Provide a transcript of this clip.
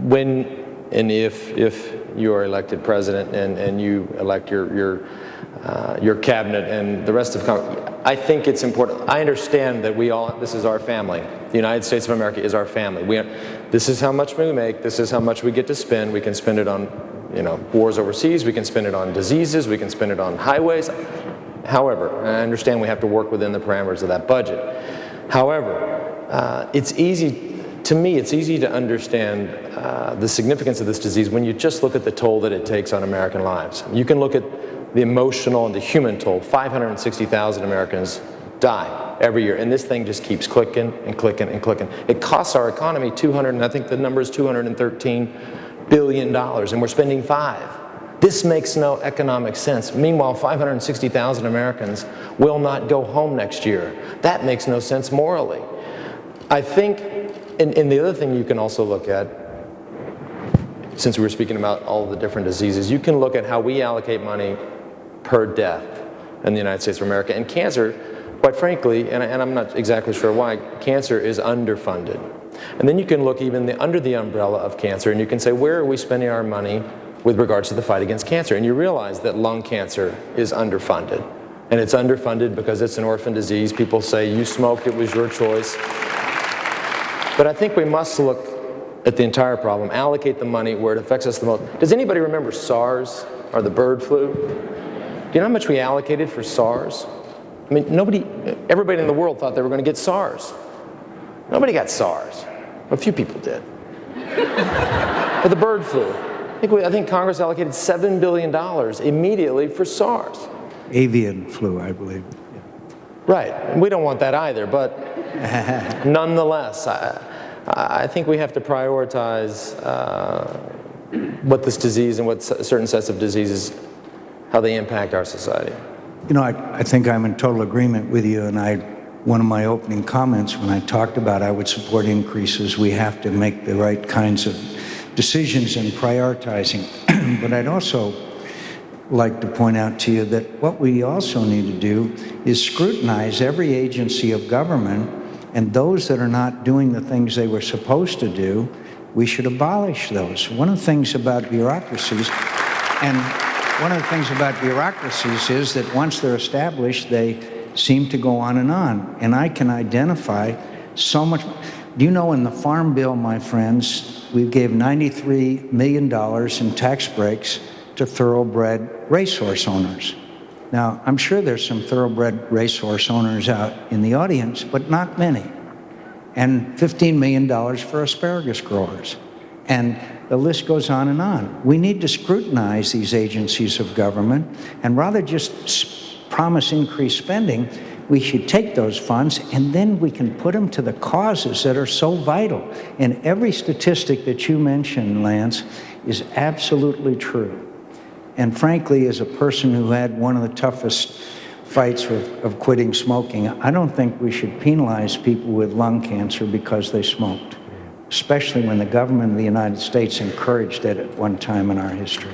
When and if you are elected president and you elect your cabinet and the rest of Congress, I think it's important. I understand that this is our family. The United States of America is our family. This is how much we make. This is how much we get to spend. We can spend it on, wars overseas. We can spend it on diseases. We can spend it on highways. However, I understand we have to work within the parameters of that budget. However, it's easy to understand the significance of this disease when you just look at the toll that it takes on American lives. You can look at the emotional and the human toll. 560,000 Americans die every year, and this thing just keeps clicking and clicking and clicking. It costs our economy I think the number is $213 billion, and we're spending $5. This makes no economic sense. Meanwhile, 560,000 Americans will not go home next year. That makes no sense morally. I think, and the other thing you can also look at, since we were speaking about all the different diseases, you can look at how we allocate money per death in the United States of America. And cancer, quite frankly, and I'm not exactly sure why, cancer is underfunded. And then you can look even under the umbrella of cancer, and you can say, where are we spending our money with regards to the fight against cancer? And you realize that lung cancer is underfunded. And it's underfunded because it's an orphan disease. People say, you smoked, it was your choice. But I think we must look at the entire problem, allocate the money where it affects us the most. Does anybody remember SARS or the bird flu? Do you know how much we allocated for SARS? I mean, everybody in the world thought they were going to get SARS. Nobody got SARS. A few people did. But the bird flu, I think Congress allocated $7 billion immediately for SARS. Avian flu, I believe. Yeah. Right, and we don't want that either, but nonetheless, I think we have to prioritize what this disease and what certain sets of diseases, how they impact our society. I think I'm in total agreement with you, and one of my opening comments when I talked about I would support increases, we have to make the right kinds of decisions in prioritizing. But I'd also like to point out to you that what we also need to do is scrutinize every agency of government, and those that are not doing the things they were supposed to do, we should abolish those. One of the things about bureaucracies, is that once they're established, they seem to go on. And I can identify so much. Do you know in the Farm Bill, my friends, we gave $93 million in tax breaks to thoroughbred racehorse owners. Now, I'm sure there's some thoroughbred racehorse owners out in the audience, but not many. And $15 million for asparagus growers. And the list goes on and on. We need to scrutinize these agencies of government, and rather just promise increased spending, we should take those funds and then we can put them to the causes that are so vital. And every statistic that you mentioned, Lance, is absolutely true. And frankly, as a person who had one of the toughest fights of quitting smoking, I don't think we should penalize people with lung cancer because they smoked, especially when the government of the United States encouraged it at one time in our history.